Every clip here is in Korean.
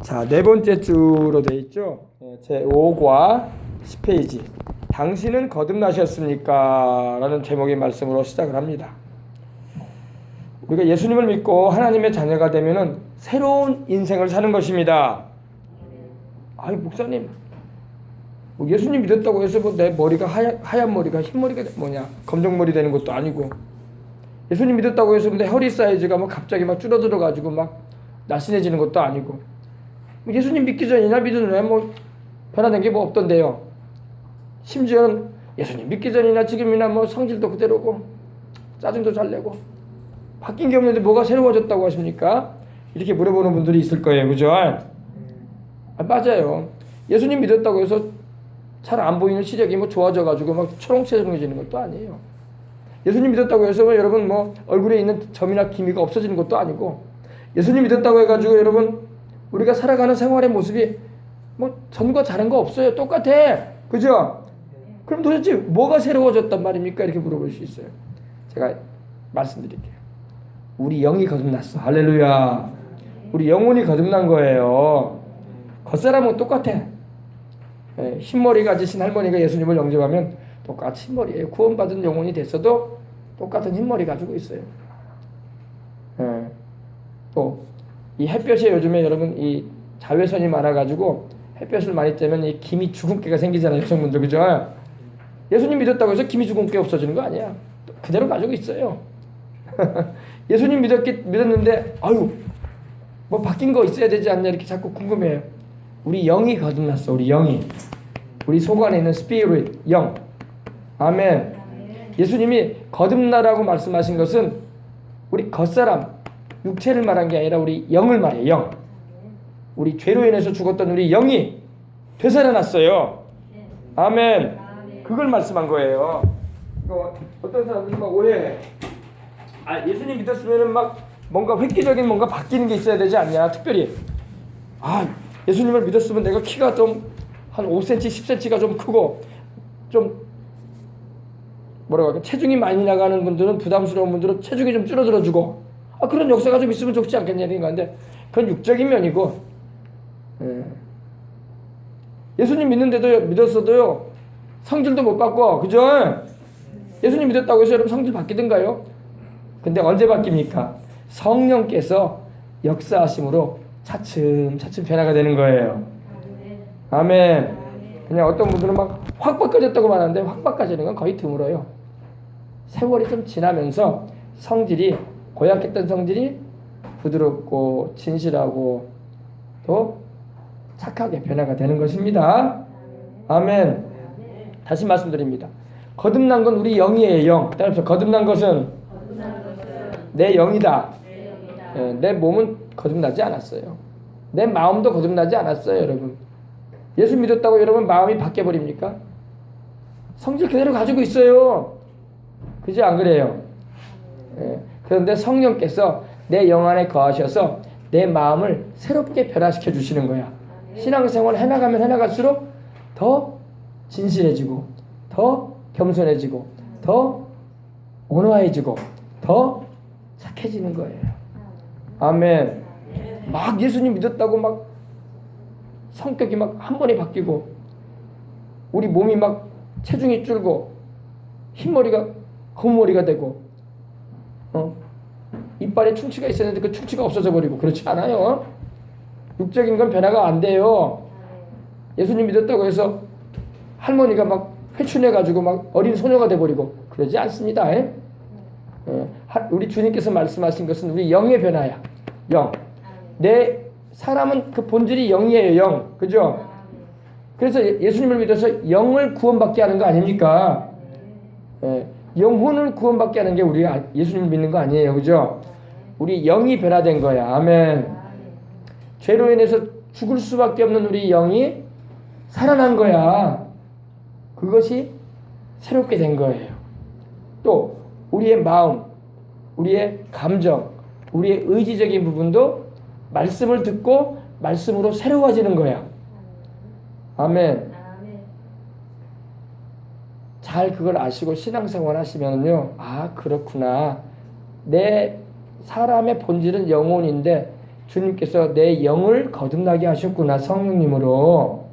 자, 네 번째 주로 돼 있죠. 제 5과 10페이지. 당신은 거듭나셨습니까? 라는 제목의 말씀으로 시작을 합니다. 우리가 예수님을 믿고 하나님의 자녀가 되면은 새로운 인생을 사는 것입니다. 아이, 목사님, 뭐 예수님 믿었다고 해서 뭐 내 머리가 하얀 머리가 흰 머리가 검정 머리 되는 것도 아니고, 예수님 믿었다고 해서 내 허리 사이즈가 뭐 갑자기 막 줄어들어 가지고 막 날씬해지는 것도 아니고, 예수님 믿기 전이나 믿은 후에 뭐 변화된 게 뭐 없던데요. 심지어는 예수님 믿기 전이나 지금이나 뭐 성질도 그대로고 짜증도 잘 내고 바뀐 게 없는데 뭐가 새로워졌다고 하십니까? 이렇게 물어보는 분들이 있을 거예요. 그죠? 맞아요. 예수님 믿었다고 해서 잘 안 보이는 시력이 뭐 좋아져 가지고 막 초롱초롱해지는 것도 아니에요. 예수님 믿었다고 해서 뭐 여러분 뭐 얼굴에 있는 점이나 기미가 없어지는 것도 아니고, 예수님 믿었다고 해가지고 여러분 우리가 살아가는 생활의 모습이 뭐 전과 다른 거 없어요. 똑같아. 그죠? 그럼 도대체 뭐가 새로워졌단 말입니까? 이렇게 물어볼 수 있어요. 제가 말씀드릴게요. 우리 영이 거듭났어. 할렐루야. 우리 영혼이 거듭난 거예요. 겉사람은 똑같아. 흰머리 가지신 할머니가 예수님을 영접하면 똑같이 흰머리예요. 구원받은 영혼이 됐어도 똑같은 흰머리 가지고 있어요. 또 이 햇볕에 요즘에 여러분 이 자외선이 많아가지고 햇볕을 많이 쬐면 이 기미 주근깨가 생기잖아요. 여성분들. 그죠? 예수님 믿었다고 해서 기미 주근깨 없어지는 거 아니야. 그대로 가지고 있어요. 예수님 믿었는데 아유 뭐 바뀐 거 있어야 되지 않냐 이렇게 자꾸 궁금해요. 우리 영이 거듭났어. 우리 영이, 우리 속 안에 있는 스피릿, 영. 아멘. 예수님이 거듭나라고 말씀하신 것은 우리 겉사람, 육체를 말한 게 아니라 우리 영을 말해요. 영. 우리 죄로 인해서 죽었던 우리 영이 되살아났어요. 아멘. 그걸 말씀한 거예요. 이거 어떤 사람들은 막 오해해. 예수님 믿었으면은 막 뭔가 획기적인 뭔가 바뀌는 게 있어야 되지 않냐. 특별히 예수님을 믿었으면 내가 키가 좀 한 5cm, 10cm가 좀 크고 좀 뭐라고 할까, 체중이 많이 나가는 분들은, 부담스러운 분들은 체중이 좀 줄어들어주고 그런 역사가 좀 있으면 좋지 않겠냐는 건데, 그건 육적인 면이고, 예수님 믿었어도요 성질도 못 바꿔. 그죠? 예수님 믿었다고 해서 여러분 성질 바뀌든가요? 근데 언제 바뀝니까? 성령께서 역사하심으로 차츰차츰 변화가 되는 거예요. 아멘. 그냥 어떤 분들은 막 확 바꿔졌다고 말하는데 확 바꿔지는 건 거의 드물어요. 세월이 좀 지나면서 성질이, 고약했던 성질이 부드럽고 진실하고 또 착하게 변화가 되는 것입니다. 아멘. 다시 말씀드립니다. 거듭난 건 우리 영이에요. 영. 따라서 거듭난 것은 내 영이다. 내 몸은 거듭나지 않았어요. 내 마음도 거듭나지 않았어요. 여러분, 예수 믿었다고 여러분 마음이 바뀌어버립니까? 성질 그대로 가지고 있어요. 그죠? 안 그래요? 그런데 성령께서 내 영 안에 거하셔서 내 마음을 새롭게 변화시켜 주시는 거야. 신앙생활 해나가면 해나갈수록 더 진실해지고, 더 겸손해지고, 더 온화해지고, 더 착해지는 거예요. 아멘. 막 예수님 믿었다고 막 성격이 막 한 번에 바뀌고, 우리 몸이 막 체중이 줄고, 흰머리가 검은머리가 되고, 이빨에 충치가 있었는데 그 충치가 없어져 버리고, 그렇지 않아요. 육적인 건 변화가 안 돼요. 예수님 믿었다고 해서 할머니가 막 회춘해가지고 막 어린 소녀가 돼버리고 그러지 않습니다. 우리 주님께서 말씀하신 것은 우리 영의 변화야. 영. 내 사람은 그 본질이 영이에요. 영. 그죠? 그래서 예수님을 믿어서 영을 구원받게 하는 거 아닙니까? 영혼을 구원받게 하는 게 우리 예수님을 믿는 거 아니에요. 그죠? 우리 영이 변화된 거야. 아멘. 죄로 인해서 죽을 수밖에 없는 우리 영이 살아난 거야. 그것이 새롭게 된 거예요. 또 우리의 마음, 우리의 감정, 우리의 의지적인 부분도 말씀을 듣고 말씀으로 새로워지는 거야. 아멘. 잘 그걸 아시고 신앙생활 하시면요, 그렇구나. 내 사람의 본질은 영혼인데 주님께서 내 영을 거듭나게 하셨구나, 성령님으로.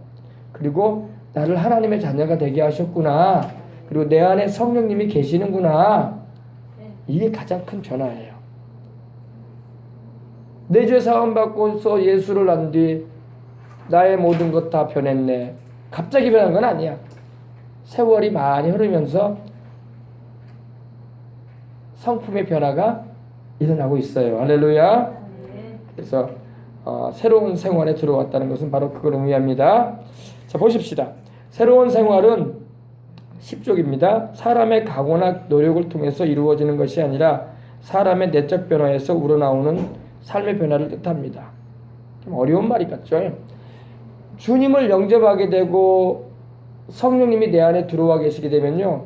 그리고 나를 하나님의 자녀가 되게 하셨구나. 그리고 내 안에 성령님이 계시는구나. 이게 가장 큰 변화예요. 내 죄 사함 받고서 예수를 안 뒤 나의 모든 것 다 변했네. 갑자기 변한 건 아니야. 세월이 많이 흐르면서 성품의 변화가 일어나고 있어요. 할렐루야. 그래서 새로운 생활에 들어왔다는 것은 바로 그걸 의미합니다. 자, 보십시다. 새로운 생활은 10쪽입니다. 사람의 각오나 노력을 통해서 이루어지는 것이 아니라 사람의 내적 변화에서 우러나오는 삶의 변화를 뜻합니다. 좀 어려운 말이 같죠. 주님을 영접하게 되고 성령님이 내 안에 들어와 계시게 되면요,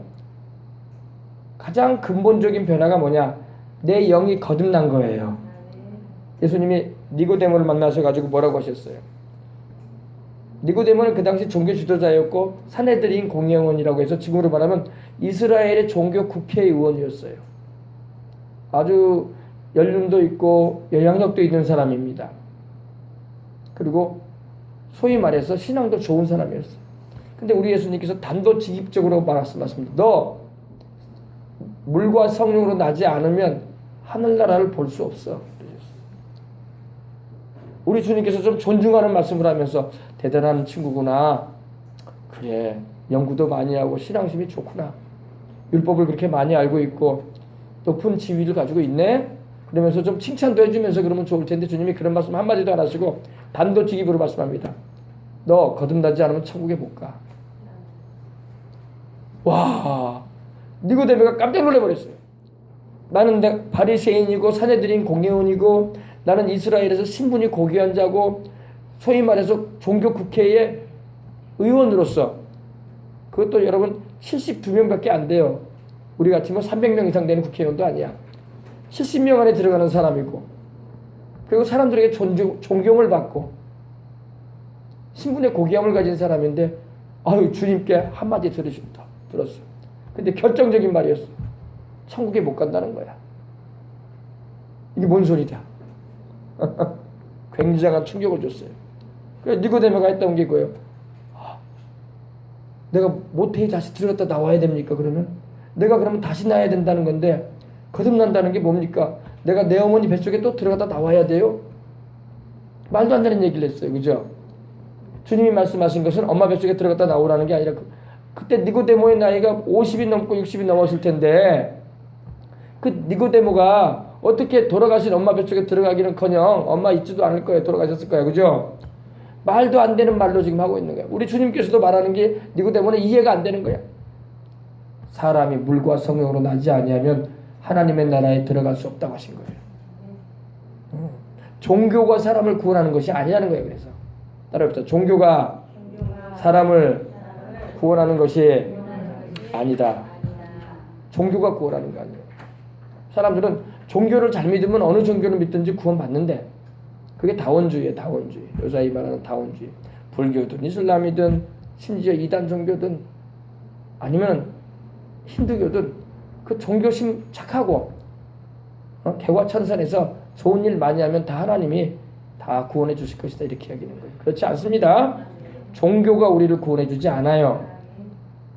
가장 근본적인 변화가 뭐냐? 내 영이 거듭난 거예요. 예수님이 니고데모를 만나셔가지고 뭐라고 하셨어요? 니고데모는 그 당시 종교 지도자였고 산헤드린 공회의원이라고 해서 지금으로 말하면 이스라엘의 종교 국회의원이었어요. 아주 연륜도 있고 영향력도 있는 사람입니다. 그리고 소위 말해서 신앙도 좋은 사람이었어요. 근데 우리 예수님께서 단도직입적으로 말씀하십니다. 너 물과 성령으로 나지 않으면 하늘나라를 볼 수 없어. 우리 주님께서 좀 존중하는 말씀을 하면서 대단한 친구구나. 그래, 연구도 많이 하고 신앙심이 좋구나. 율법을 그렇게 많이 알고 있고 높은 지위를 가지고 있네. 그러면서 좀 칭찬도 해주면서 그러면 좋을 텐데 주님이 그런 말씀 한마디도 안 하시고 단도직입으로 말씀합니다. 너 거듭나지 않으면 천국에 못 가. 와, 니고데모가 깜짝 놀라버렸어요. 나는 바리새인이고 산헤드린 공회의원이고 나는 이스라엘에서 신분이 고귀한 자고 소위 말해서 종교 국회의 의원으로서, 그것도 여러분 72명밖에 안 돼요. 우리 같이 뭐 300명 이상 되는 국회의원도 아니야. 70명 안에 들어가는 사람이고, 그리고 사람들에게 존경을 받고 신분의 고귀함을 가진 사람인데, 아유, 주님께 한마디 들었어. 근데 결정적인 말이었어. 천국에 못 간다는 거야. 이게 뭔 소리냐? 굉장한 충격을 줬어요. 그래서 니고데모가 했던 게 뭐예요? 내가 모태에 다시 들어갔다 나와야 됩니까? 그러면 내가 그러면 다시 나야 된다는 건데, 거듭난다는 게 뭡니까? 내가 내 어머니 뱃속에 또 들어갔다 나와야 돼요? 말도 안 되는 얘기를 했어요. 그죠? 주님이 말씀하신 것은 엄마 뱃속에 들어갔다 나오라는 게 아니라, 그때 니고데모의 나이가 50이 넘고 60이 넘었을 텐데, 그 니고데모가 어떻게 돌아가신 엄마 뱃속에 들어가기는커녕 엄마 있지도 않을 거예요. 돌아가셨을 거예요. 그죠? 말도 안 되는 말로 지금 하고 있는 거예요. 우리 주님께서도 말하는 게 니고데모는 이해가 안 되는 거야. 사람이 물과 성령으로 나지 아니하면 하나님의 나라에 들어갈 수 없다고 하신 거예요. 종교가 사람을 구원하는 것이 아니라는 거예요. 그래서 따라해보자. 종교가 사람을 구원하는 것이 아니다. 종교가 구원하는 거 아니에요. 사람들은 종교를 잘 믿으면 어느 종교를 믿든지 구원받는데, 그게 다원주의예요. 다원주의. 요사이 말하는 다원주의. 불교든 이슬람이든 심지어 이단 종교든 아니면 힌두교든 그 종교심 착하고 개화천선에서 좋은 일 많이 하면 다 하나님이 다 구원해 주실 것이다, 이렇게 이야기하는 거예요. 그렇지 않습니다. 종교가 우리를 구원해 주지 않아요.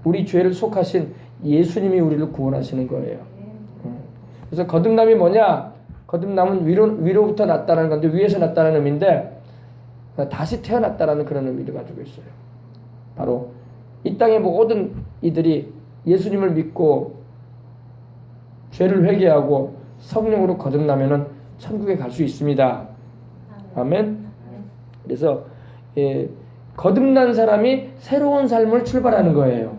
우리 죄를 속하신 예수님이 우리를 구원하시는 거예요. 그래서 거듭남이 뭐냐? 거듭남은 위로부터 났다는 건데, 위에서 났다는 의미인데 다시 태어났다라는 그런 의미를 가지고 있어요. 바로 이 땅의 모든 이들이 예수님을 믿고 죄를 회개하고 성령으로 거듭나면은 천국에 갈 수 있습니다. 아멘. 그래서 거듭난 사람이 새로운 삶을 출발하는 거예요.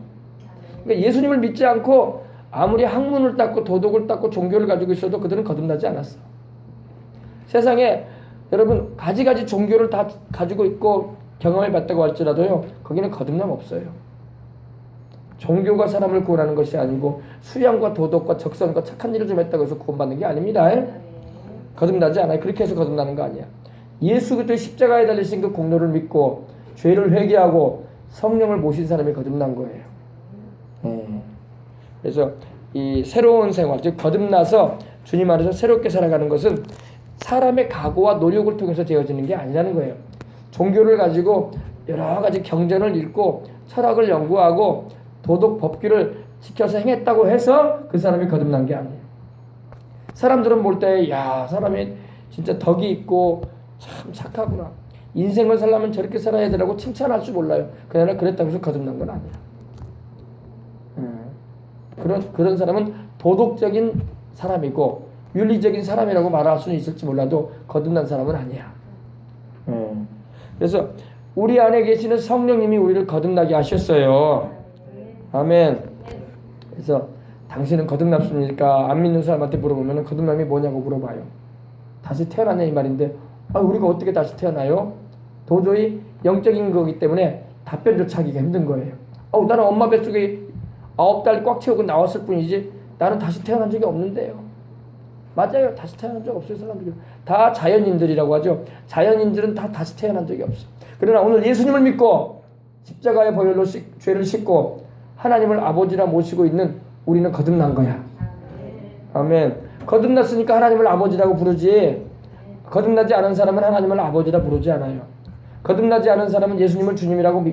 그러니까 예수님을 믿지 않고 아무리 학문을 닦고 도덕을 닦고 종교를 가지고 있어도 그들은 거듭나지 않았어. 세상에 여러분 가지가지 종교를 다 가지고 있고 경험해 봤다고 할지라도요, 거기는 거듭남 없어요. 종교가 사람을 구원하는 것이 아니고 수양과 도덕과 적선과 착한 일을 좀 했다고 해서 구원받는 게 아닙니다. 거듭나지 않아요. 그렇게 해서 거듭나는 거 아니야. 예수 그리스도의 십자가에 달리신 그 공로를 믿고 죄를 회개하고 성령을 모신 사람이 거듭난 거예요. 그래서 이 새로운 생활, 즉 거듭나서 주님 안에서 새롭게 살아가는 것은 사람의 각오와 노력을 통해서 되어지는 게 아니라는 거예요. 종교를 가지고 여러 가지 경전을 읽고 철학을 연구하고 도덕 법규를 지켜서 행했다고 해서 그 사람이 거듭난 게 아니에요. 사람들은 볼 때 야, 사람이 진짜 덕이 있고 참 착하구나. 인생을 살려면 저렇게 살아야 되라고 칭찬할 줄 몰라요. 그러나 그랬다고 해서 거듭난 건 아니야. 그런 사람은 도덕적인 사람이고 윤리적인 사람이라고 말할 수는 있을지 몰라도 거듭난 사람은 아니야. 그래서 우리 안에 계시는 성령님이 우리를 거듭나게 하셨어요. 아멘. 그래서 당신은 거듭났습니까? 안 믿는 사람한테 물어보면 거듭남이 뭐냐고 물어봐요. 다시 태어나냐 이 말인데 우리가 어떻게 다시 태어나요? 도저히 영적인 거기 때문에 답변조차 하기가 힘든 거예요. 나는 엄마 뱃속에 9달 꽉 채우고 나왔을 뿐이지 나는 다시 태어난 적이 없는데요. 맞아요. 다시 태어난 적 없어요. 사람들이 다 자연인들이라고 하죠. 자연인들은 다 다시 태어난 적이 없어. 그러나 오늘 예수님을 믿고 십자가의 보혈로 죄를 씻고 하나님을 아버지라 모시고 있는 우리는 거듭난 거야. 아멘. 거듭났으니까 하나님을 아버지라고 부르지, 거듭나지 않은 사람은 하나님을 아버지라 부르지 않아요. 거듭나지 않은 사람은 예수님을 주님이라고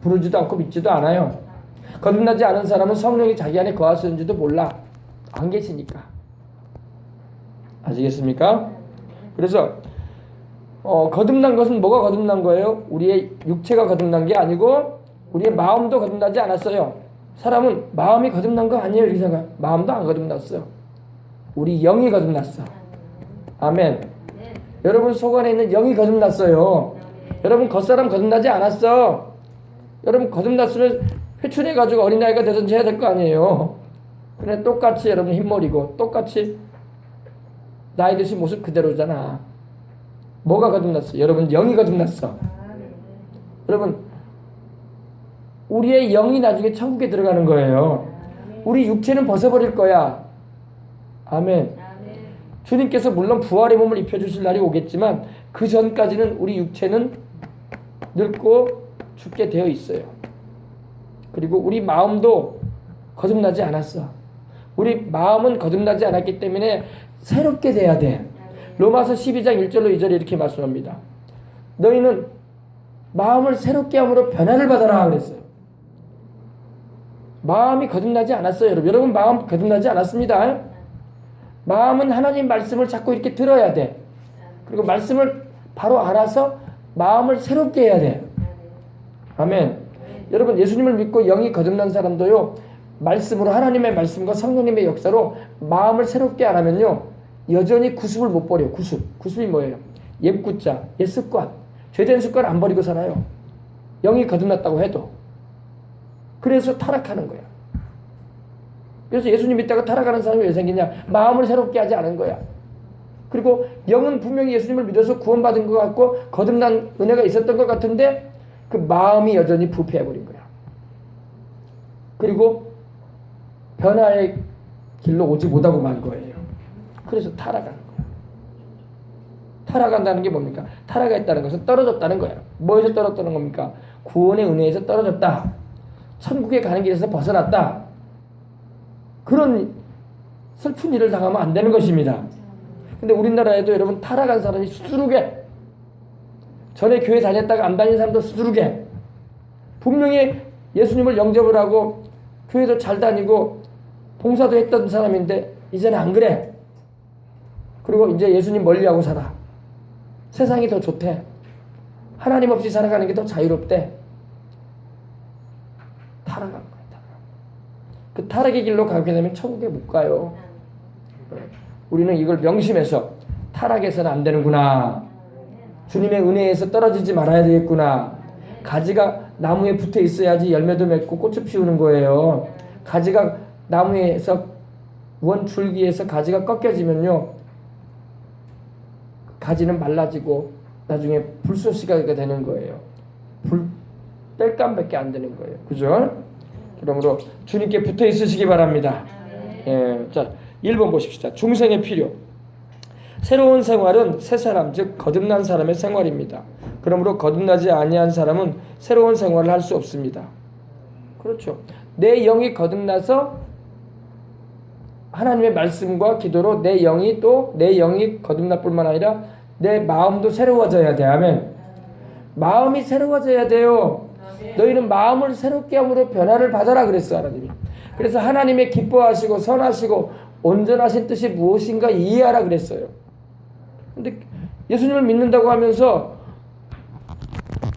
부르지도 않고 믿지도 않아요. 거듭나지 않은 사람은 성령이 자기 안에 거하시는지도 몰라. 안 계시니까. 아시겠습니까? 그래서 거듭난 것은 뭐가 거듭난 거예요? 우리의 육체가 거듭난 게 아니고 우리의 마음도 거듭나지 않았어요. 사람은 마음이 거듭난 거 아니에요. 이렇게 생각. 마음도 안 거듭났어요. 우리 영이 거듭났어. 아멘. 여러분 속 안에 있는 영이 거듭났어요. 여러분 겉사람 거듭나지 않았어. 여러분 거듭났으면 회춘해가지고 어린아이가 되든지 해야 될 거 아니에요. 그래 똑같이 여러분 흰머리고 똑같이 나이 드신 모습 그대로잖아. 뭐가 거듭났어? 여러분 영이 거듭났어. 여러분 우리의 영이 나중에 천국에 들어가는 거예요. 우리 육체는 벗어버릴 거야. 아멘. 주님께서 물론 부활의 몸을 입혀주실 날이 오겠지만 그 전까지는 우리 육체는 늙고 죽게 되어 있어요. 그리고 우리 마음도 거듭나지 않았어. 우리 마음은 거듭나지 않았기 때문에 새롭게 돼야 돼. 로마서 12장 1절로 2절에 이렇게 말씀합니다. 너희는 마음을 새롭게 함으로 변화를 받아라 그랬어요. 마음이 거듭나지 않았어요. 여러분 마음 거듭나지 않았습니다. 마음은 하나님 말씀을 자꾸 이렇게 들어야 돼. 그리고 말씀을 바로 알아서 마음을 새롭게 해야 돼. 아멘. 여러분 예수님을 믿고 영이 거듭난 사람도요, 말씀으로 하나님의 말씀과 성령님의 역사로 마음을 새롭게 안 하면요 여전히 구습을 못 버려요. 구습이 뭐예요? 옛 구자, 옛 습관, 죄된 습관 안 버리고 살아요. 영이 거듭났다고 해도. 그래서 타락하는 거야. 그래서 예수님 믿다가 타락하는 사람이 왜 생기냐? 마음을 새롭게 하지 않은 거야. 그리고 영은 분명히 예수님을 믿어서 구원받은 것 같고 거듭난 은혜가 있었던 것 같은데 그 마음이 여전히 부패해버린 거야. 그리고 변화의 길로 오지 못하고 만 거예요. 그래서 타락하는 거야. 타락한다는 게 뭡니까? 타락했다는 것은 떨어졌다는 거야. 뭐에서 떨어졌다는 겁니까? 구원의 은혜에서 떨어졌다. 천국에 가는 길에서 벗어났다. 그런 슬픈 일을 당하면 안 되는 것입니다. 근데 우리나라에도 여러분 타락한 사람이 수두룩해. 전에 교회 다녔다가 안 다닌 사람도 수두룩해. 분명히 예수님을 영접을 하고 교회도 잘 다니고 봉사도 했던 사람인데 이제는 안 그래. 그리고 이제 예수님 멀리하고 살아. 세상이 더 좋대. 하나님 없이 살아가는 게 더 자유롭대. 타락한 거야. 그 타락의 길로 가게 되면 천국에 못 가요. 우리는 이걸 명심해서 타락해서는 안 되는구나. 주님의 은혜에서 떨어지지 말아야 되겠구나. 가지가 나무에 붙어 있어야지 열매도 맺고 꽃을 피우는 거예요. 가지가 나무에서 원줄기에서 가지가 꺾여지면요 가지는 말라지고 나중에 불쏘시가 되는 거예요. 뗄감밖에 안 되는 거예요. 그죠? 그러므로 주님께 붙어 있으시기 바랍니다. 예, 자 1번 보십시다. 중생의 필요. 새로운 생활은 새 사람, 즉 거듭난 사람의 생활입니다. 그러므로 거듭나지 아니한 사람은 새로운 생활을 할 수 없습니다. 그렇죠. 내 영이 거듭나서 하나님의 말씀과 기도로 내 영이 거듭날 뿐만 아니라 내 마음도 새로워져야 돼. 아멘. 마음이 새로워져야 돼요. 너희는 마음을 새롭게 함으로 변화를 받아라 그랬어 하나님이. 그래서 하나님의 기뻐하시고 선하시고 온전하신 뜻이 무엇인가 이해하라 그랬어요. 근데 예수님을 믿는다고 하면서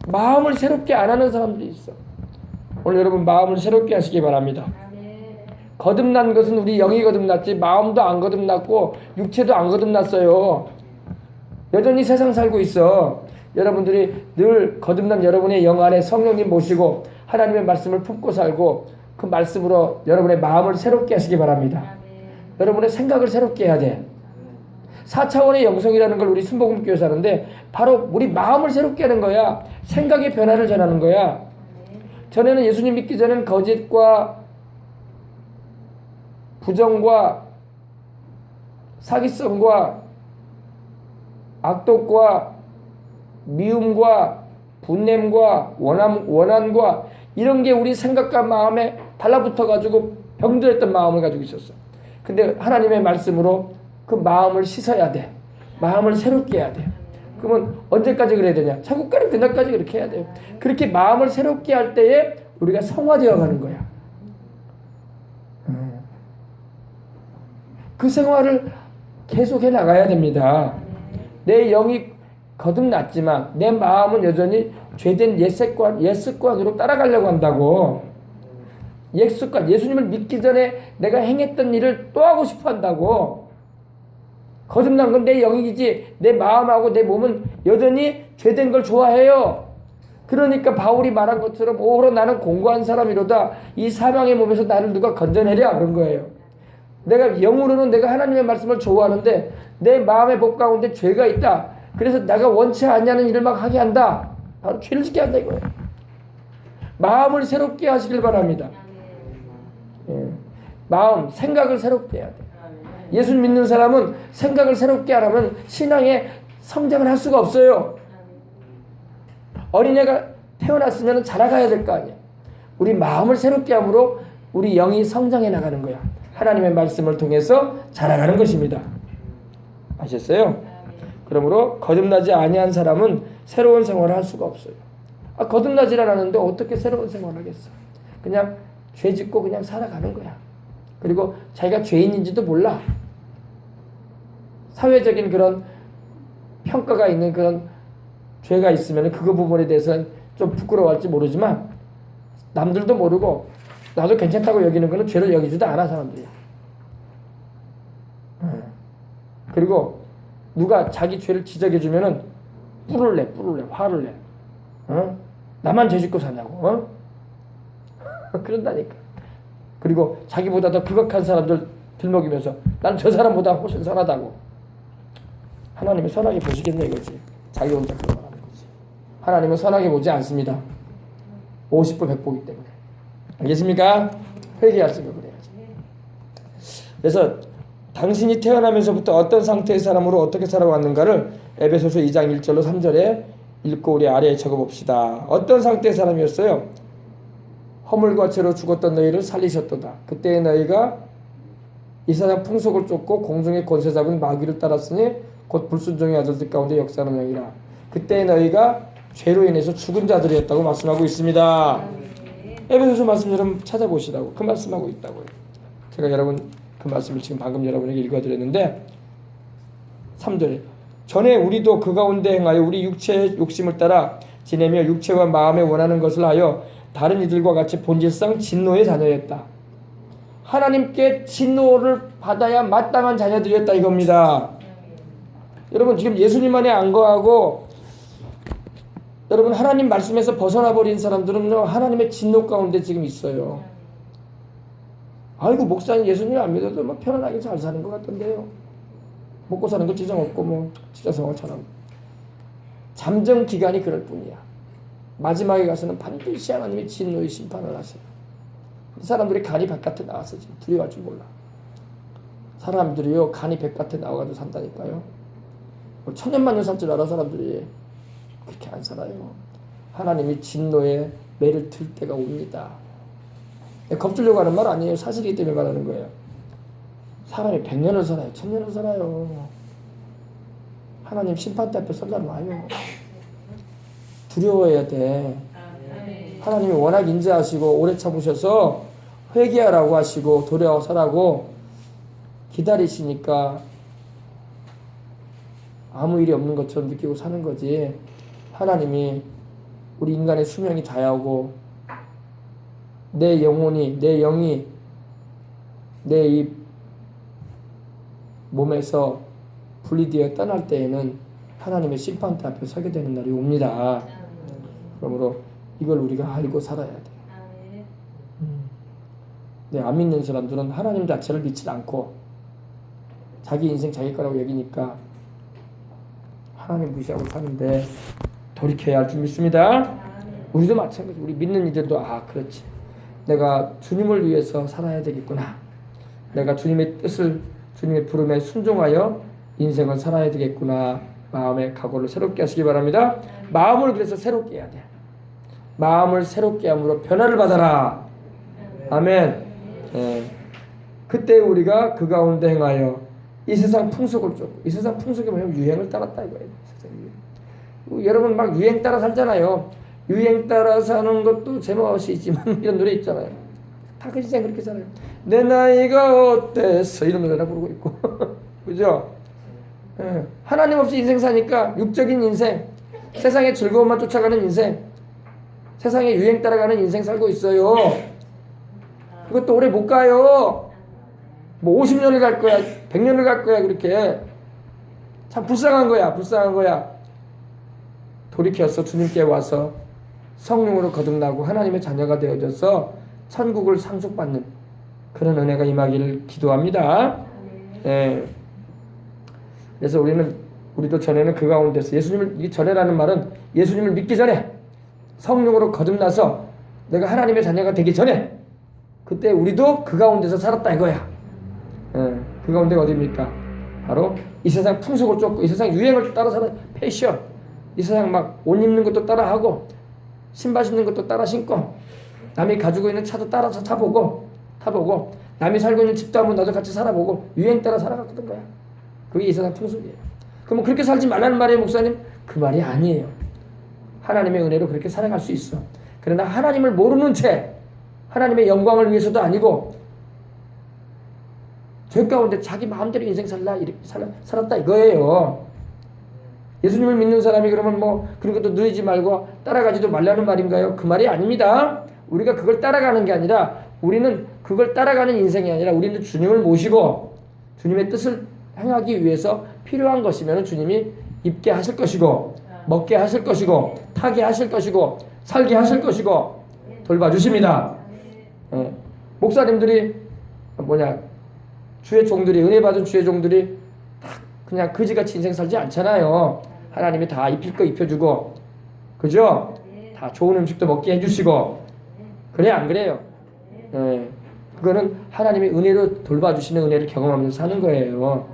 마음을 새롭게 안 하는 사람들이 있어. 오늘 여러분 마음을 새롭게 하시기 바랍니다. 거듭난 것은 우리 영이 거듭났지 마음도 안 거듭났고 육체도 안 거듭났어요. 여전히 세상 살고 있어. 여러분들이 늘 거듭난 여러분의 영 안에 성령님 모시고 하나님의 말씀을 품고 살고 그 말씀으로 여러분의 마음을 새롭게 하시기 바랍니다. 여러분의 생각을 새롭게 해야 돼. 4차원의 영성이라는 걸 우리 순복음교회에서 하는데 바로 우리 마음을 새롭게 하는 거야. 생각의 변화를 전하는 거야. 전에는 예수님 믿기 전에는 거짓과 부정과 사기성과 악독과 미움과 분냄과 원한과 이런 게 우리 생각과 마음에 달라붙어 가지고 병들었던 마음을 가지고 있었어. 근데 하나님의 말씀으로 그 마음을 씻어야 돼. 마음을 새롭게 해야 돼. 그러면 언제까지 그래야 되냐? 천국가는 그날까지 그렇게 해야 돼요. 그렇게 마음을 새롭게 할 때에 우리가 성화되어 가는 거야. 그 생활을 계속해 나가야 됩니다. 내 영이 거듭났지만 내 마음은 여전히 죄된 옛 습관으로 따라가려고 한다고. 옛 습관, 예수님을 믿기 전에 내가 행했던 일을 또 하고 싶어 한다고. 거듭난 건 내 영이지 내 마음하고 내 몸은 여전히 죄된 걸 좋아해요. 그러니까 바울이 말한 것처럼 오호라 나는 공고한 사람이로다. 이 사망의 몸에서 나를 누가 건져내랴 그런 거예요. 내가 영으로는 내가 하나님의 말씀을 좋아하는데 내 마음의 법 가운데 죄가 있다. 그래서 내가 원치 않냐는 일을 막 하게 한다. 바로 죄를 짓게 한다 이거예요. 마음을 새롭게 하시길 바랍니다. 마음, 생각을 새롭게 해야 돼. 예수 믿는 사람은 생각을 새롭게 하려면 신앙에 성장을 할 수가 없어요. 어린애가 태어났으면 자라가야 될 거 아니야. 우리 마음을 새롭게 함으로 우리 영이 성장해 나가는 거야. 하나님의 말씀을 통해서 자라가는 것입니다. 아셨어요? 그러므로 거듭나지 아니한 사람은 새로운 생활을 할 수가 없어요. 거듭나지 않았는데 어떻게 새로운 생활을 하겠어? 그냥 죄 짓고 그냥 살아가는 거야. 그리고 자기가 죄인인지도 몰라. 사회적인 그런 평가가 있는 그런 죄가 있으면 그거 부분에 대해서는 좀 부끄러워할지 모르지만 남들도 모르고 나도 괜찮다고 여기는 거는 죄를 여기지도 않아 사람들이. 그리고 누가 자기 죄를 지적해주면은 뿔을 내, 화를 내. 나만 죄 짓고 사냐고. 그런다니까. 그리고 자기보다 더 극악한 사람들 들먹이면서 난 저 사람보다 훨씬 선하다고. 하나님이 선하게 보시겠네 이거지. 자기 혼자 그런 말 하는 거지. 하나님은 선하게 보지 않습니다. 50보 100보기 때문에. 알겠습니까? 회개할 생각을 해야지. 그래서 당신이 태어나면서부터 어떤 상태의 사람으로 어떻게 살아왔는가를 에베소서 2장 1절로 3절에 읽고 우리 아래에 적어봅시다. 어떤 상태의 사람이었어요? 허물과 죄로 죽었던 너희를 살리셨도다. 그때의 너희가 이 세상 풍속을 쫓고 공중의 권세 잡은 마귀를 따랐으니 곧 불순종의 아들들 가운데 역사하는 영이라. 그때의 너희가 죄로 인해서 죽은 자들이었다고 말씀하고 있습니다. 에베소서 말씀 여러분 찾아보시라고 그 말씀하고 있다고요. 제가 여러분 그 말씀을 지금 방금 여러분에게 읽어드렸는데 3절 전에 우리도 그 가운데 행하여 우리 육체의 욕심을 따라 지내며 육체와 마음에 원하는 것을 하여 다른 이들과 같이 본질상 진노의 자녀였다. 하나님께 진노를 받아야 마땅한 자녀들이었다 이겁니다. 여러분 지금 예수님 안에 안 거하고 여러분 하나님 말씀에서 벗어나 버린 사람들은 하나님의 진노 가운데 지금 있어요. 아이고 목사님 예수님 안 믿어도 뭐 편안하게 잘 사는 것 같던데요. 먹고 사는 거 지장 없고 뭐 진짜 성화처럼. 잠정 기간이 그럴 뿐이야. 마지막에 가서는 반드시 하나님이 진노의 심판을 하세요. 사람들이 간이 바깥에 나와서 지금 두려워할 줄 몰라. 사람들이요 간이 바깥에 나와가지고 산다니까요. 뭐 천년만년 살 줄 알아 사람들이. 그렇게 안 살아요. 하나님이 진노의 매를 들 때가 옵니다. 겁주려고 하는 말 아니에요. 사실이기 때문에 말하는 거예요. 사람이 100년을 살아요, 1000년을 살아요. 하나님 심판대 앞에 설날 와요. 두려워해야 돼. 하나님이 워낙 인자하시고 오래 참으셔서 회개하라고 하시고 돌아서라고 기다리시니까 아무 일이 없는 것처럼 느끼고 사는 거지. 하나님이 우리 인간의 수명이 다하고 내 영혼이, 내 영이 내 이 몸에서 분리되어 떠날 때에는 하나님의 심판대 앞에 서게 되는 날이 옵니다. 그러므로 이걸 우리가 알고 살아야 돼. 안 믿는 사람들은 하나님 자체를 믿지 않고 자기 인생 자기 거라고 여기니까 하나님 무시하고 사는데 돌이켜야 할 줄 믿습니다. 우리도 마찬가지. 우리 믿는 이들도 그렇지. 내가 주님을 위해서 살아야 되겠구나. 내가 주님의 뜻을 주님의 부름에 순종하여 인생을 살아야 되겠구나. 마음의 각오를 새롭게 하시기 바랍니다. 마음을 그래서 새롭게 해야 돼. 마음을 새롭게 함으로 변화를 받아라. 아멘. 그때 우리가 그 가운데 행하여 이 세상 풍속을 쫓고, 이 세상 풍속이 뭐냐면 유행을 따랐다 이거예요. 여러분 막 유행 따라 살잖아요. 유행 따라 사는 것도 제멋이 있지만 이런 노래 있잖아요. 다 그 시장 그렇게 살아요. 내 나이가 어땠어 이런 노래나 부르고 있고 그죠? 하나님 없이 인생 사니까 육적인 인생, 세상의 즐거움만 쫓아가는 인생, 세상의 유행 따라가는 인생 살고 있어요. 그것도 오래 못 가요. 뭐 50년을 갈 거야, 100년을 갈 거야. 그렇게 참 불쌍한 거야. 불쌍한 거야. 돌이켜서 주님께 와서 성령으로 거듭나고 하나님의 자녀가 되어져서 천국을 상속받는 그런 은혜가 임하기를 기도합니다. 그래서 우리도 전에는 그 가운데서 이 전에라는 말은 예수님을 믿기 전에 성령으로 거듭나서 내가 하나님의 자녀가 되기 전에 그때 우리도 그 가운데서 살았다 이거야. 그 가운데가 어디입니까? 바로 이 세상 풍속을 쫓고 이 세상 유행을 따라 사는 패션, 이 세상 막 옷 입는 것도 따라하고 신발 신는 것도 따라 신고 남이 가지고 있는 차도 따라서 타보고 남이 살고 있는 집도 한번 나도 같이 살아보고 유행 따라 살아갔던 거야. 그게 이 세상 풍속이에요. 그러면 그렇게 살지 말라는 말이에요, 목사님? 그 말이 아니에요. 하나님의 은혜로 그렇게 살아갈 수 있어. 그러나 하나님을 모르는 채 하나님의 영광을 위해서도 아니고 죄 가운데 자기 마음대로 인생 살았다 이거예요. 예수님을 믿는 사람이 그러면 뭐 그런 것도 누리지 말고 따라가지도 말라는 말인가요? 그 말이 아닙니다. 우리가 그걸 따라가는 게 아니라 우리는 그걸 따라가는 인생이 아니라 우리는 주님을 모시고 주님의 뜻을 행하기 위해서 필요한 것이면 주님이 입게 하실 것이고 먹게 하실 것이고 타게 하실 것이고 살게 하실 것이고 돌봐주십니다. 목사님들이 주의 종들이 은혜 받은 주의 종들이 그냥 그지같이 인생 살지 않잖아요. 하나님이 다 입힐 거 입혀주고 그죠? 다 좋은 음식도 먹게 해주시고 그래 안 그래요? 그거는 하나님의 은혜로 돌봐주시는 은혜를 경험하면서 사는 거예요.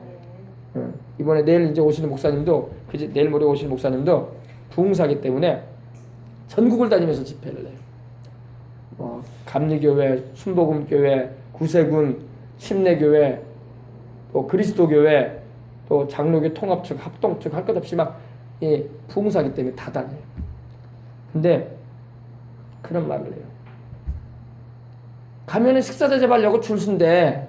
이번에 내일 이제 오시는 목사님도 내일 모레 오시는 목사님도 부흥사기 때문에 전국을 다니면서 집회를 해요. 감리교회, 순복음교회, 구세군, 심내교회, 또 그리스도교회, 또 장로교 통합측, 합동측 할 것 없이 막 부흥사기 때문에 다 다녀요. 근데 그런 말을 해요. 가면은 식사 대접하려고 줄 쓴대.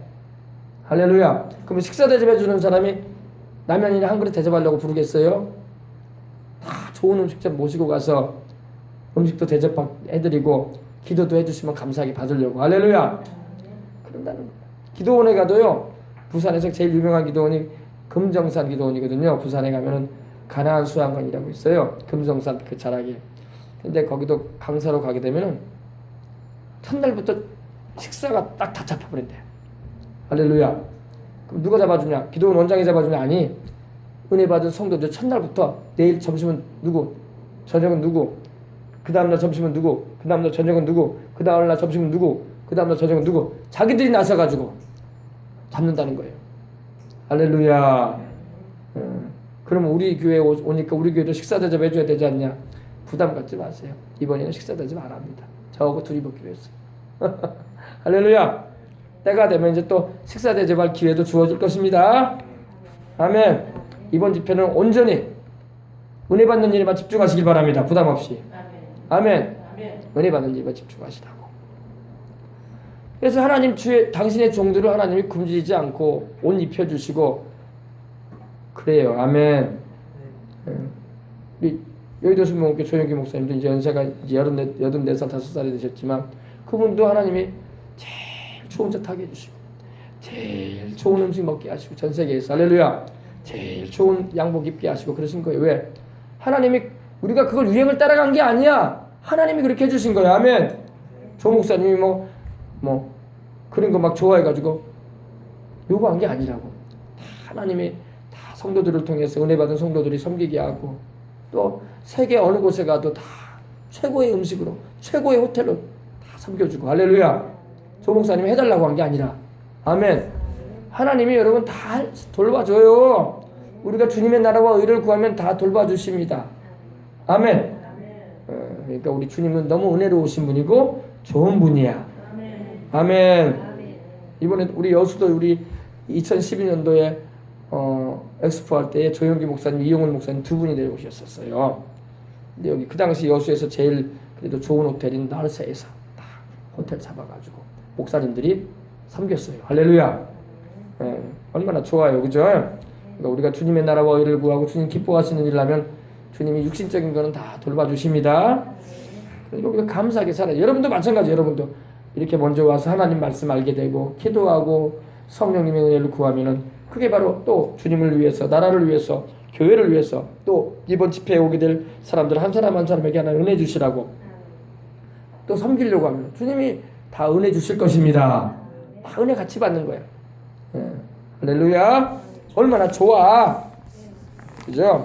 할렐루야. 그러면 식사 대접해주는 사람이 라면이나 한 그릇 대접하려고 부르겠어요? 다 좋은 음식점 모시고 가서 음식도 대접해드리고 기도도 해주시면 감사하게 받으려고. 할렐루야. 그런다는 거예요. 기도원에 가도요. 부산에서 제일 유명한 기도원이 금정산 기도원이거든요. 부산에 가면은 가나안 수양관이라고 있어요. 금정산 그 자락에. 근데 거기도 강사로 가게 되면은 첫날부터 식사가 딱 다 잡혀버린대. 할렐루야. 그럼 누가 잡아주냐? 기도원 원장이 잡아주냐? 아니. 은혜 받은 성도들 첫날부터 내일 점심은 누구? 저녁은 누구? 그 다음날 점심은 누구? 그 다음날 저녁은 누구? 그 다음날 점심은 누구? 그 다음날 저녁은 누구? 자기들이 나서가지고 잡는다는 거예요. 할렐루야. 그러면 우리 교회에 오니까 우리 교회도 식사 대접 해줘야 되지 않냐? 부담 갖지 마세요. 이번에는 식사 대접 안 합니다. 저하고 둘이 먹기로 했어요. 할렐루야. 때가 되면 이제 또 식사 대접할 기회도 주어질 것입니다. 아멘. 이번 집회는 온전히 은혜 받는 일에만 집중하시길 바랍니다. 부담 없이. 아멘. 은혜 받는 일에만 집중하시라고. 그래서 하나님 당신의 종들을 하나님이 굶주리지 않고 옷 입혀주시고 그래요. 아멘. 우리 여의도 순복음교회 조영기 목사님도 이제 연세가 이제 84살, 5살이 되셨지만 그분도 하나님이 제일 좋은 차 타게 해주시고 제일 좋은 음식 먹게 하시고 전 세계에서 할렐루야 제일 좋은 양복 입게 하시고 그러신 거예요. 왜? 하나님이 우리가 그걸 유행을 따라간 게 아니야. 하나님이 그렇게 해주신 거야. 아멘. 조 목사님이 뭐 그런 거 막 좋아해가지고 요구한 게 아니라고. 하나님이 다 성도들을 통해서 은혜 받은 성도들이 섬기게 하고 또 세계 어느 곳에 가도 다 최고의 음식으로 최고의 호텔로 다 섬겨주고 할렐루야. 조 목사님이 해달라고 한 게 아니라 아멘. 하나님이 여러분 다 돌봐줘요. 우리가 주님의 나라와 의를 구하면 다 돌봐주십니다. 아멘. 그러니까 우리 주님은 너무 은혜로우신 분이고 좋은 분이야. 아멘. 이번에 우리 여수도 우리 2012년도에 엑스포 할 때 조영기 목사님, 이용훈 목사님 두 분이 내려오셨었어요. 근데 여기 그 당시 여수에서 제일 그래도 좋은 호텔인 나르세에서 딱 호텔 잡아가지고 목사님들이 섬겼어요. 할렐루야. 얼마나 좋아요, 그죠? 그러니까 우리가 주님의 나라와 의를 구하고 주님 기뻐하시는 일을 하면 주님이 육신적인 거는 다 돌봐주십니다. 그러니까 우리가 감사하게 살아요. 여러분도 마찬가지. 여러분도 이렇게 먼저 와서 하나님 말씀 알게 되고 기도하고 성령님의 은혜를 구하면은 그게 바로 또 주님을 위해서 나라를 위해서 교회를 위해서 또 이번 집회에 오게 될 사람들 한 사람 한 사람에게 하나 은혜 주시라고 또 섬기려고 하면 주님이 다 은혜 주실 것입니다. 다 은혜 같이 받는 거야. 할렐루야. 얼마나 좋아. 그죠?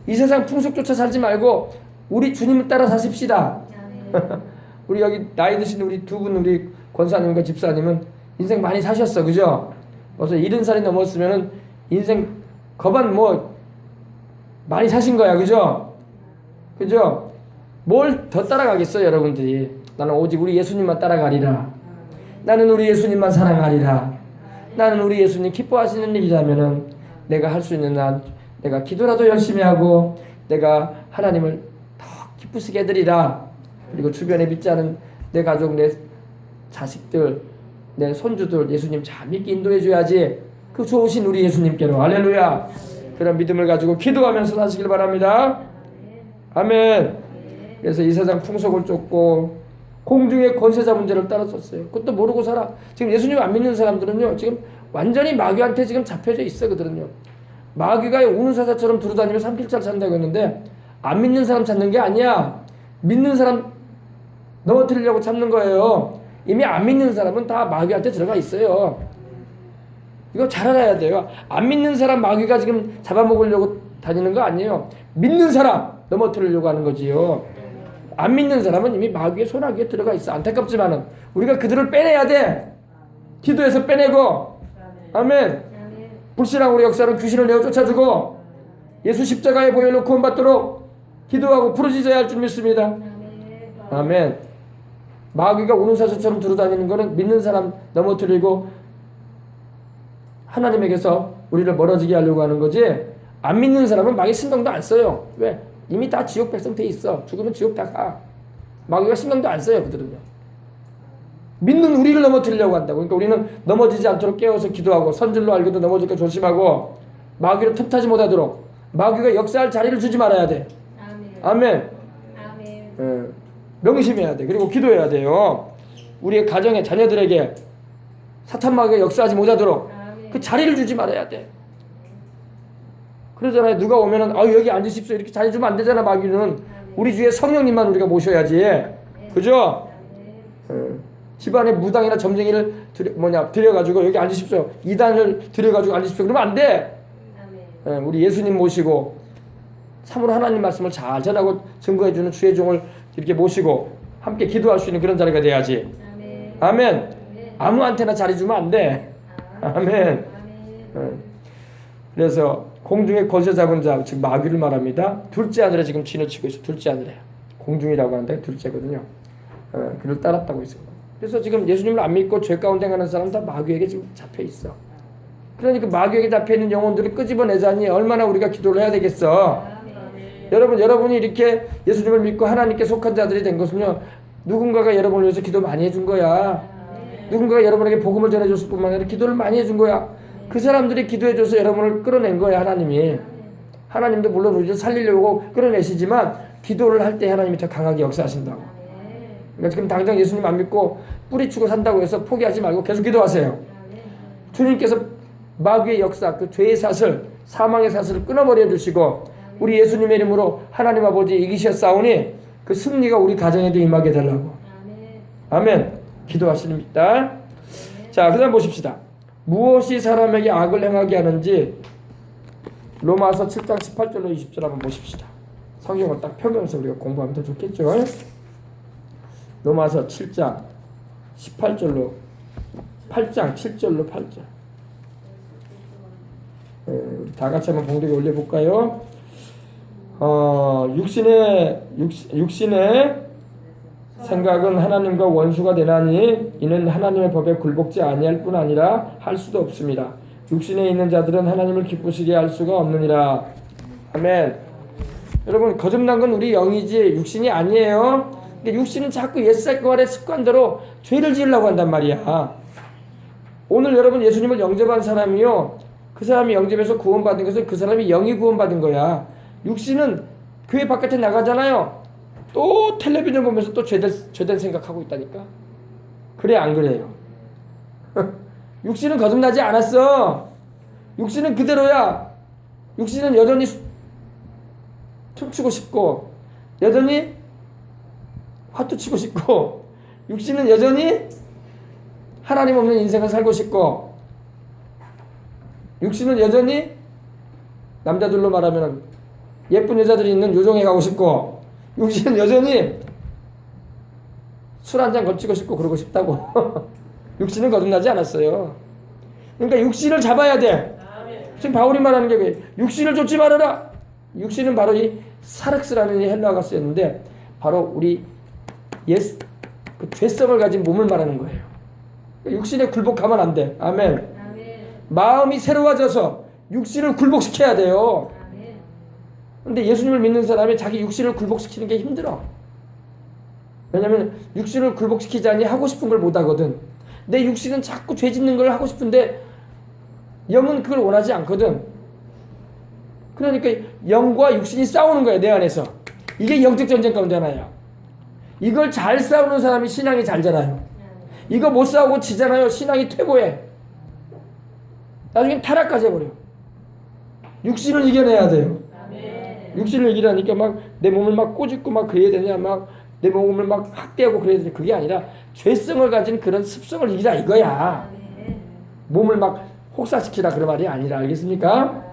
이 세상 풍속조차 살지 말고 우리 주님을 따라 사십시다. 우리 여기 나이 드신 우리 두 분 우리 권사님과 집사님은 인생 많이 사셨어. 그죠? 벌써 70살이 넘었으면은 인생 거반 많이 사신 거야. 그죠? 그죠? 뭘 더 따라가겠어요, 여러분들이. 나는 오직 우리 예수님만 따라가리라. 나는 우리 예수님만 사랑하리라. 나는 우리 예수님 기뻐하시는 일이라면은 내가 할 수 있는 한 내가 기도라도 열심히 하고 내가 하나님을 더 기쁘시게 해드리라. 그리고 주변에 믿지 않은 내 가족, 내 자식들, 내 손주들 예수님 잘 믿게 인도해 줘야지. 그 좋으신 우리 예수님께로 할렐루야. 그런 믿음을 가지고 기도하면서 사시길 바랍니다. 아멘. 그래서 이 세상 풍속을 쫓고 공중의 권세자 문제를 따랐었어요. 그것도 모르고 살아. 지금 예수님 안 믿는 사람들은요 지금 완전히 마귀한테 지금 잡혀져 있어. 그들은요 마귀가 우는 사자처럼 두루다니며 산길잘 산다고 했는데 안 믿는 사람 찾는 게 아니야. 믿는 사람 넘어뜨리려고 찾는 거예요. 이미 안 믿는 사람은 다 마귀한테 들어가 있어요. 이거 잘 알아야 돼요. 안 믿는 사람 마귀가 지금 잡아먹으려고 다니는 거 아니에요. 믿는 사람 넘어뜨리려고 하는 거지요. 안 믿는 사람은 이미 마귀의 손아귀에 들어가 있어. 안타깝지만은 우리가 그들을 빼내야 돼. 기도해서 빼내고 아멘. 불신앙 우리 역사는 귀신을 내어 쫓아주고 예수 십자가에 보혈로 구원받도록 기도하고 부르짖어야 할 줄 믿습니다. 아멘. 마귀가 우는 사자처럼 두루다니는 거는 믿는 사람 넘어뜨리고 하나님에게서 우리를 멀어지게 하려고 하는 거지. 안 믿는 사람은 마귀 신경도 안 써요. 왜? 이미 다 지옥 백성 돼 있어. 죽으면 지옥 다 가. 마귀가 신경도 안 써요. 그들은요. 믿는 우리를 넘어뜨리려고 한다고. 그러니까 우리는 넘어지지 않도록 깨워서 기도하고 선줄로 알고도 넘어질까 조심하고 마귀로 틈타지 못하도록 마귀가 역사할 자리를 주지 말아야 돼. 아멘. 아멘. 명심해야 돼. 그리고 기도해야 돼요. 우리의 가정의 자녀들에게 사탄 마귀가 역사하지 못하도록 그 자리를 주지 말아야 돼. 그러잖아요. 누가 오면은 여기 앉으십시오 이렇게 자리 주면 안 되잖아. 마귀는 우리 주위에 성령님만 우리가 모셔야지. 그죠? 집안에 무당이나 점쟁이를 들여가지고 여기 앉으십시오. 이단을 들여가지고 앉으십시오. 그러면 안 돼. 우리 예수님 모시고 참으로 하나님 말씀을 잘 전하고 증거해주는 주의 종을 이렇게 모시고 함께 기도할 수 있는 그런 자리가 돼야지. 아멘. 아무한테나 자리 주면 안 돼. 아멘. 그래서 공중에 권세 잡은 자, 즉 마귀를 말합니다. 둘째 하늘에 지금 진을 치고 있어. 둘째 하늘에. 공중이라고 하는데 둘째거든요. 그를 따랐다고 있어요. 그래서 지금 예수님을 안 믿고 죄 가운데 가는 사람 다 마귀에게 지금 잡혀 있어. 그러니까 마귀에게 잡혀 있는 영혼들을 끄집어내자니 얼마나 우리가 기도를 해야 되겠어. 여러분이 이렇게 예수님을 믿고 하나님께 속한 자들이 된 것은요, 누군가가 여러분을 위해서 기도 많이 해준 거야. 누군가가 여러분에게 복음을 전해줬을 뿐만 아니라 기도를 많이 해준 거야. 그 사람들이 기도해줘서 여러분을 끌어낸 거야. 하나님이. 하나님도 물론 우리를 살리려고 끌어내시지만 기도를 할 때 하나님이 더 강하게 역사하신다고. 그러니까 지금 당장 예수님 안 믿고 뿌리치고 산다고 해서 포기하지 말고 계속 기도하세요. 주님께서 마귀의 역사, 그 죄의 사슬, 사망의 사슬을 끊어버려 주시고 우리 예수님의 이름으로 하나님 아버지 이기셨사오니 그 승리가 우리 가정에도 임하게 되려고. 아멘. 기도하십니다. 자, 그 다음 보십시다. 무엇이 사람에게 악을 행하게 하는지 로마서 7장 18절로 20절 한번 보십시다. 성경을 딱 펴면서 우리가 공부하면 더 좋겠죠. 로마서 7장 18절로 8장 7절로 8절. 우리 다 같이 한번 봉독에 올려볼까요? 육신의 생각은 하나님과 원수가 되나니 이는 하나님의 법에 굴복지 아니할 뿐 아니라 할 수도 없습니다. 육신에 있는 자들은 하나님을 기쁘시게 할 수가 없느니라. 아멘. 여러분, 거듭난 건 우리 영이지 육신이 아니에요. 근데 육신은 자꾸 옛생활의 습관대로 죄를 지으려고 한단 말이야. 오늘 여러분 예수님을 영접한 사람이요, 그 사람이 영접해서 구원받은 것은 그 사람이 영이 구원받은 거야. 육신은 교회 바깥에 나가잖아요. 또 텔레비전 보면서 또 죄된 생각하고 있다니까. 그래 안 그래요? 육신은 거듭나지 않았어. 육신은 그대로야. 육신은 여전히 춤추고 싶고 여전히 화투치고 싶고 육신은 여전히 하나님 없는 인생을 살고 싶고 육신은 여전히 남자들로 말하면 예쁜 여자들이 있는 요정에 가고 싶고 육신은 여전히 술 한잔 걸치고 싶고 그러고 싶다고. 육신은 거듭나지 않았어요. 그러니까 육신을 잡아야 돼. 지금 바울이 말하는 게 왜? 육신을 쫓지 말아라. 육신은 바로 이 사륵스라는 이 헬라어가 쓰였는데 바로 우리 그 죄성을 가진 몸을 말하는 거예요. 육신에 굴복하면 안 돼. 아멘. 마음이 새로워져서 육신을 굴복시켜야 돼요. 근데 예수님을 믿는 사람이 자기 육신을 굴복시키는 게 힘들어. 왜냐면 육신을 굴복시키자니 하고 싶은 걸 못하거든. 내 육신은 자꾸 죄 짓는 걸 하고 싶은데 영은 그걸 원하지 않거든. 그러니까 영과 육신이 싸우는 거야, 내 안에서. 이게 영적 전쟁 가운데 하나야. 이걸 잘 싸우는 사람이 신앙이 잘 자라요. 이거 못 싸우고 지잖아요. 신앙이 퇴보해. 나중에 타락까지 해버려. 육신을 이겨내야 돼요. 육신을 이기라니까 막 내 몸을 막 꼬집고 막 그래야 되냐, 막 내 몸을 막 학대하고 그래야 되냐. 그게 아니라 죄성을 가진 그런 습성을 이기라 이거야. 몸을 막 혹사시키라 그런 말이 아니라. 알겠습니까?